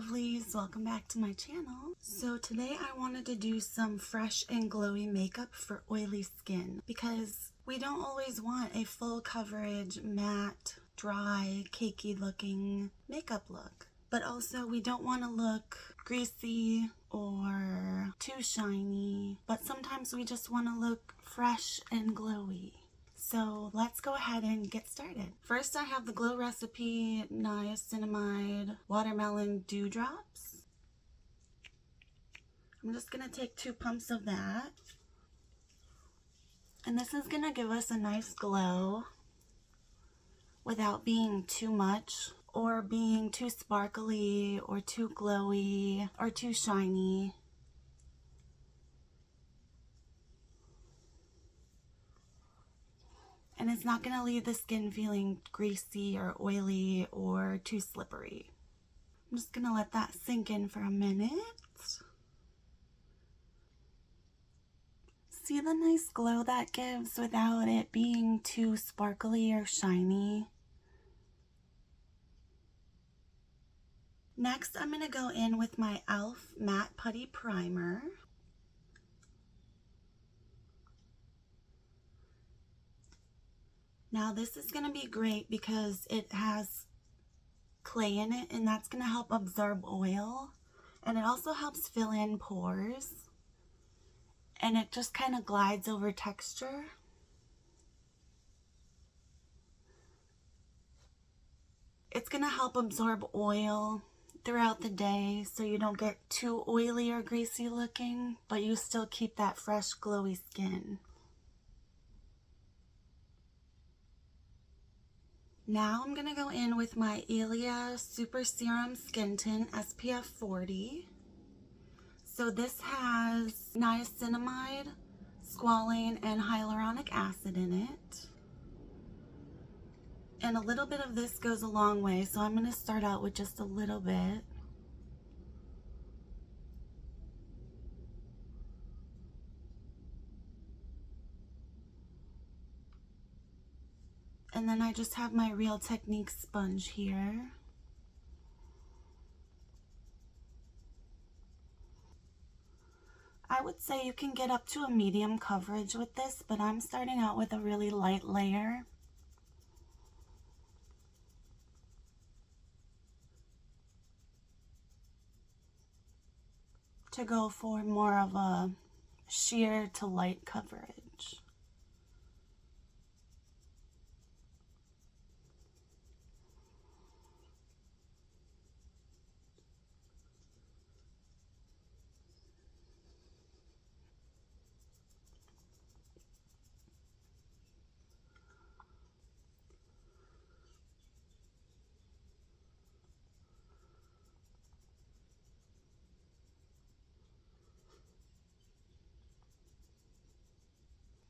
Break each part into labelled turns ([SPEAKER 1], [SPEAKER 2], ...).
[SPEAKER 1] lovelies, welcome back to my channel. So today I wanted to do some fresh and glowy makeup for oily skin because we don't always want a full coverage, matte, dry, cakey looking makeup look. But also we don't want to look greasy or too shiny, but sometimes we just want to look fresh and glowy. So let's go ahead and get started. First, I have the Glow Recipe Niacinamide Watermelon Dewdrops. I'm just going to take 2 pumps of that. And this is going to give us a nice glow without being too much or being too sparkly or too glowy or too shiny. And it's not going to leave the skin feeling greasy or oily or too slippery. I'm just going to let that sink in for a minute. See the nice glow that gives without it being too sparkly or shiny? Next, I'm going to go in with my e.l.f. Matte Putty Primer. Now this is going to be great because it has clay in it, and that's going to help absorb oil, and it also helps fill in pores, and it just kind of glides over texture. It's going to help absorb oil throughout the day so you don't get too oily or greasy looking, but you still keep that fresh glowy skin. Now I'm going to go in with my Ilia Super Serum Skin Tint SPF 40. So this has niacinamide, squalane, and hyaluronic acid in it. And a little bit of this goes a long way, so I'm going to start out with just a little bit. And then I just have my Real Technique sponge here. I would say you can get up to a medium coverage with this, but I'm starting out with a really light layer. To go for more of a sheer to light coverage.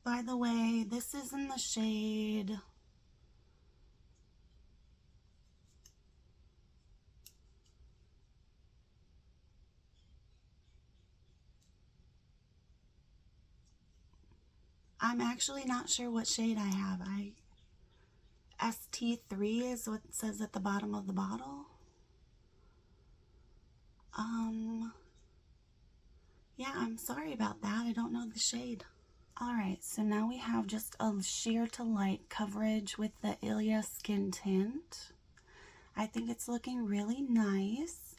[SPEAKER 1] By the way, this is in the shade I'm actually not sure what shade I have. ST3 is what it says at the bottom of the bottle. Yeah, I'm sorry about that. I don't know the shade. Alright, so now we have just a sheer to light coverage with the Ilia Skin Tint. I think it's looking really nice.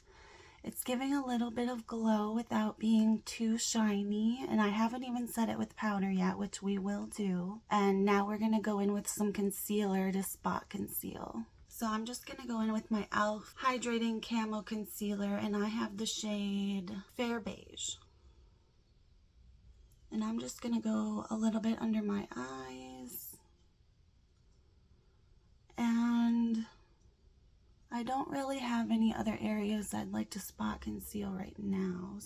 [SPEAKER 1] It's giving a little bit of glow without being too shiny, and I haven't even set it with powder yet, which we will do. And now we're going to go in with some concealer to spot conceal. So I'm just going to go in with my e.l.f. Hydrating Camo Concealer, and I have the shade Fair Beige. And I'm just going to go a little bit under my eyes. And I don't really have any other areas I'd like to spot conceal right now.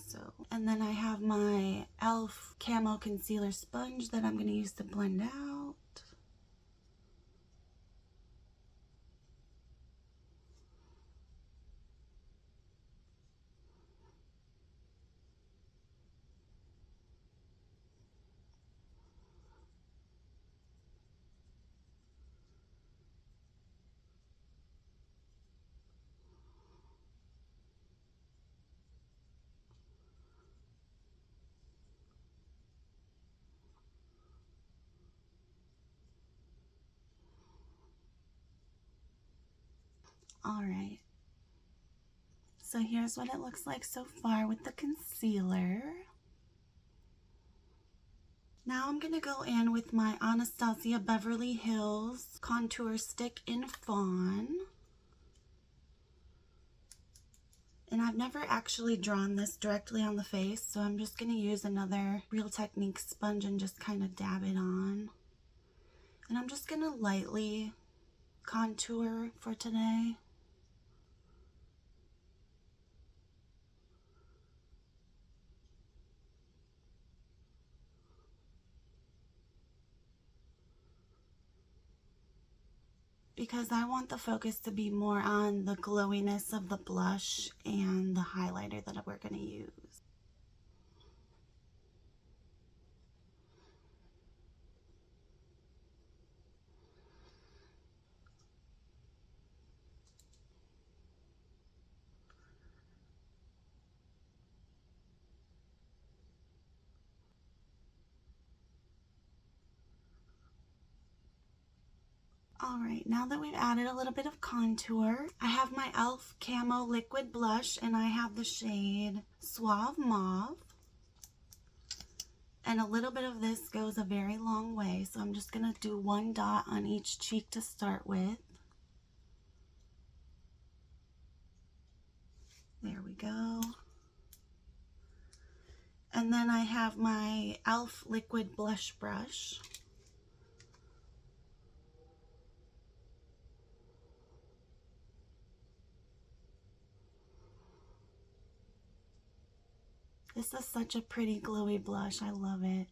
[SPEAKER 1] And then I have my e.l.f. Camo Concealer Sponge that I'm going to use to blend out. Alright, so here's what it looks like so far with the concealer. Now I'm going to go in with my Anastasia Beverly Hills Contour Stick in Fawn. And I've never actually drawn this directly on the face, so I'm just going to use another Real Technique sponge and just kind of dab it on. And I'm just going to lightly contour for today. Because I want the focus to be more on the glowiness of the blush and the highlighter that we're going to use. Alright, now that we've added a little bit of contour, I have my e.l.f. Camo Liquid Blush, and I have the shade Suave Mauve. And a little bit of this goes a very long way, so I'm just going to do one dot on each cheek to start with. There we go. And then I have my e.l.f. Liquid Blush Brush. This is such a pretty glowy blush. I love it.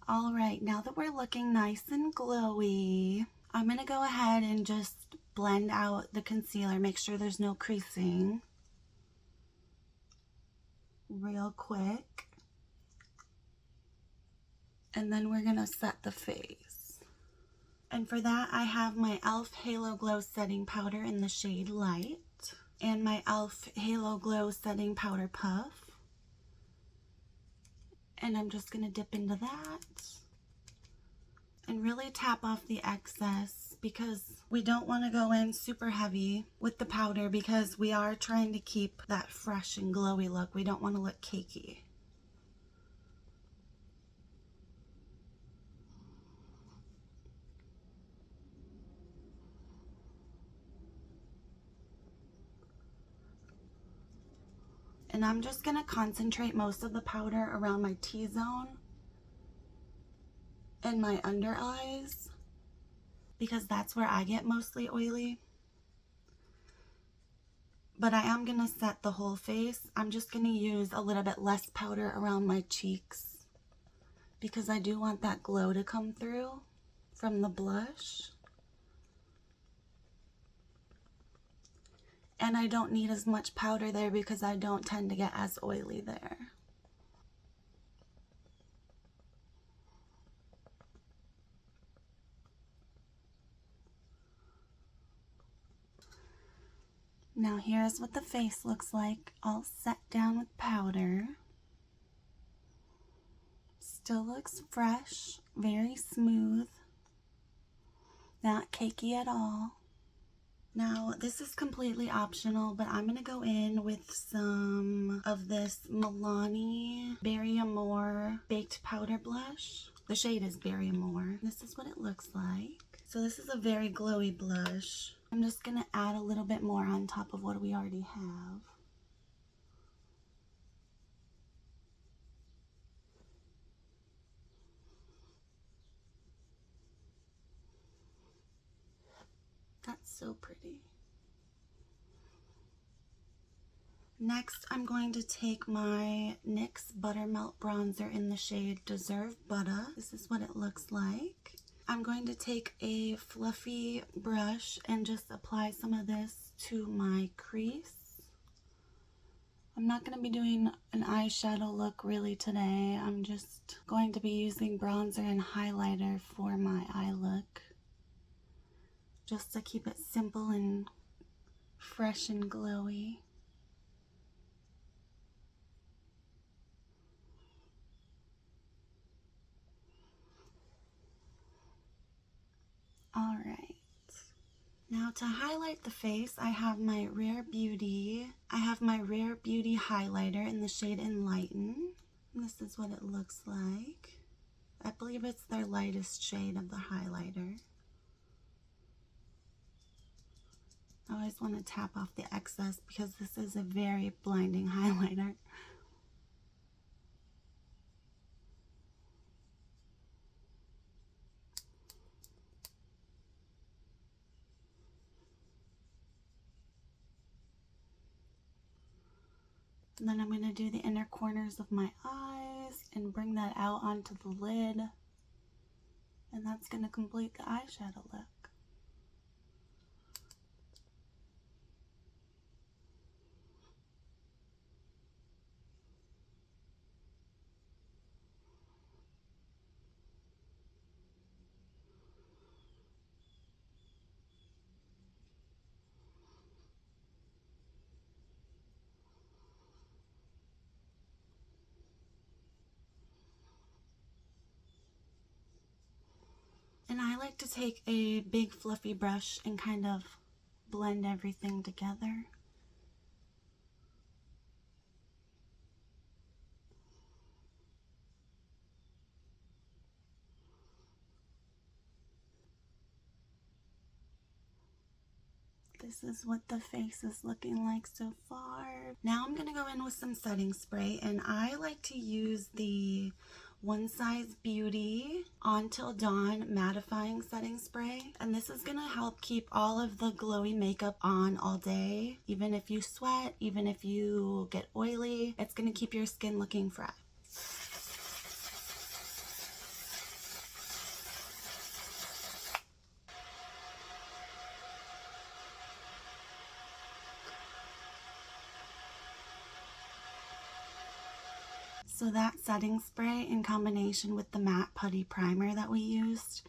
[SPEAKER 1] All right, now that we're looking nice and glowy, I'm going to go ahead and just blend out the concealer. Make sure there's no creasing. Real quick. And then we're going to set the face. And for that, I have my e.l.f. Halo Glow Setting Powder in the shade Light. And my e.l.f. Halo Glow Setting Powder Puff. And I'm just going to dip into that. And really tap off the excess, because we don't want to go in super heavy with the powder, because we are trying to keep that fresh and glowy look. We don't want to look cakey. And I'm just going to concentrate most of the powder around my T-zone and my under eyes, because that's where I get mostly oily. But I am going to set the whole face. I'm just going to use a little bit less powder around my cheeks, because I do want that glow to come through from the blush. And I don't need as much powder there because I don't tend to get as oily there. Now here's what the face looks like, all set down with powder. Still looks fresh, very smooth, not cakey at all. Now, this is completely optional, but I'm going to go in with some of this Milani Berry Amore Baked Powder Blush. The shade is Berry Amore. This is what it looks like. So this is a very glowy blush. I'm just going to add a little bit more on top of what we already have. That's so pretty. Next, I'm going to take my NYX Buttermelt Bronzer in the shade Deserve Butter. This is what it looks like. I'm going to take a fluffy brush and just apply some of this to my crease I'm not going to be doing an eyeshadow look really today. I'm just going to be using bronzer and highlighter for my eye look, just to keep it simple and fresh and glowy. Alright, now to highlight the face, I have my Rare Beauty highlighter in the shade Enlighten. And this is what it looks like. I believe it's their lightest shade of the highlighter. I always want to tap off the excess because this is a very blinding highlighter. And then I'm going to do the inner corners of my eyes and bring that out onto the lid. And that's going to complete the eyeshadow look. And I like to take a big fluffy brush and kind of blend everything together. This is what the face is looking like so far. Now I'm going to go in with some setting spray, and I like to use the One Size Beauty On Till Dawn mattifying setting spray, and this is going to help keep all of the glowy makeup on all day. Even if you sweat, even if you get oily, it's going to keep your skin looking fresh. So that setting spray in combination with the matte putty primer that we used,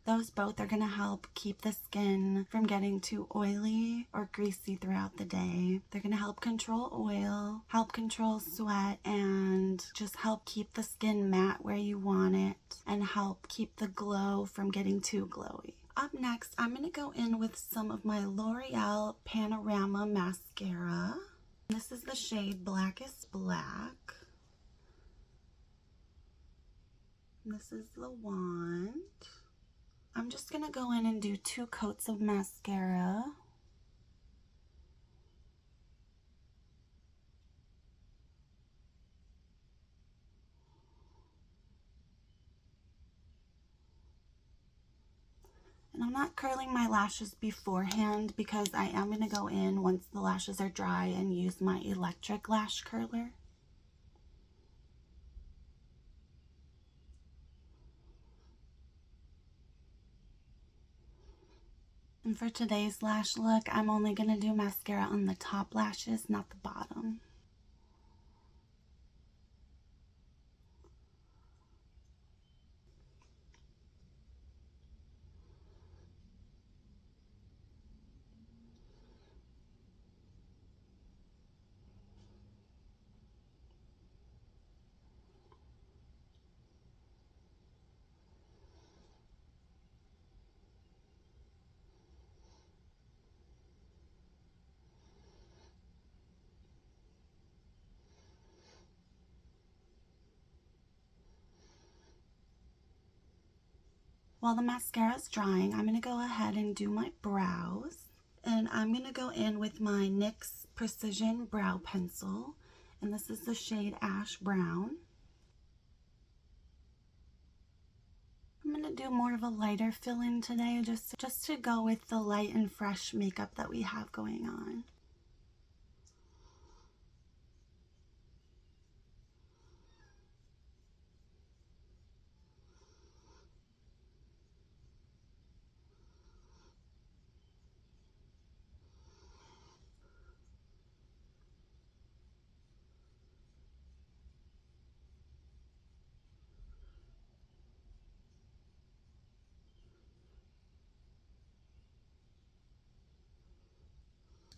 [SPEAKER 1] those both are going to help keep the skin from getting too oily or greasy throughout the day. They're going to help control oil, help control sweat, and just help keep the skin matte where you want it and help keep the glow from getting too glowy. Up next, I'm going to go in with some of my L'Oreal Panorama Mascara. This is the shade Blackest Black. This is the wand. I'm just going to go in and do 2 coats of mascara. And I'm not curling my lashes beforehand because I am going to go in once the lashes are dry and use my electric lash curler. And for today's lash look, I'm only going to do mascara on the top lashes, not the bottom. While the mascara is drying, I'm going to go ahead and do my brows. And I'm going to go in with my NYX Precision Brow Pencil. And this is the shade Ash Brown. I'm going to do more of a lighter fill-in today, just to go with the light and fresh makeup that we have going on.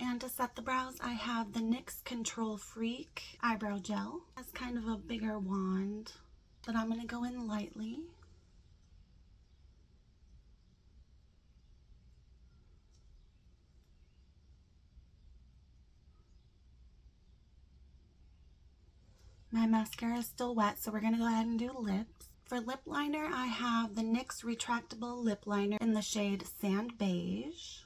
[SPEAKER 1] And to set the brows, I have the NYX Control Freak Eyebrow Gel. That's kind of a bigger wand, but I'm going to go in lightly. My mascara is still wet, so we're going to go ahead and do lips. For lip liner, I have the NYX Retractable Lip Liner in the shade Sand Beige.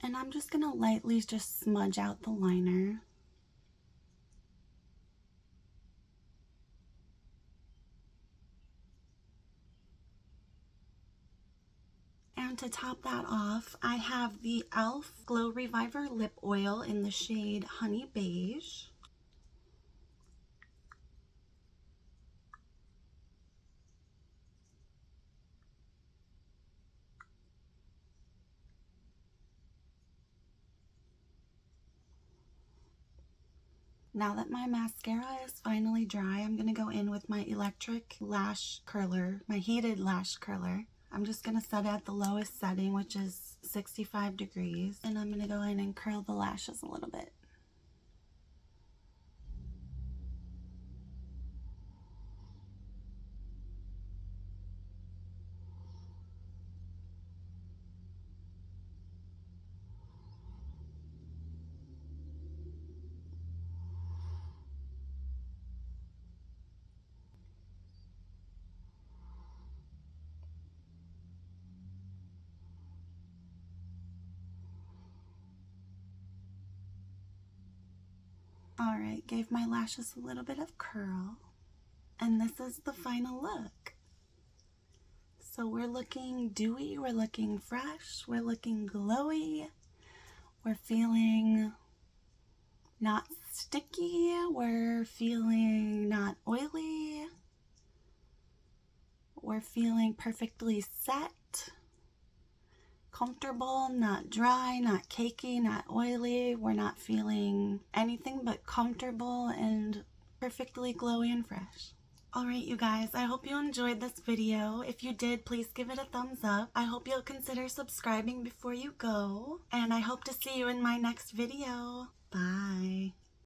[SPEAKER 1] And I'm just going to lightly just smudge out the liner. And to top that off, I have the e.l.f. Glow Reviver Lip Oil in the shade Honey Beige. Now that my mascara is finally dry, I'm going to go in with my electric lash curler, my heated lash curler. I'm just going to set it at the lowest setting, which is 65 degrees. And I'm going to go in and curl the lashes a little bit. Alright, gave my lashes a little bit of curl. And this is the final look. So we're looking dewy, we're looking fresh, we're looking glowy, we're feeling not sticky, we're feeling not oily, we're feeling perfectly set, comfortable, not dry, not cakey, not oily. We're not feeling anything but comfortable and perfectly glowy and fresh. Alright you guys, I hope you enjoyed this video. If you did, please give it a thumbs up. I hope you'll consider subscribing before you go. And I hope to see you in my next video. Bye.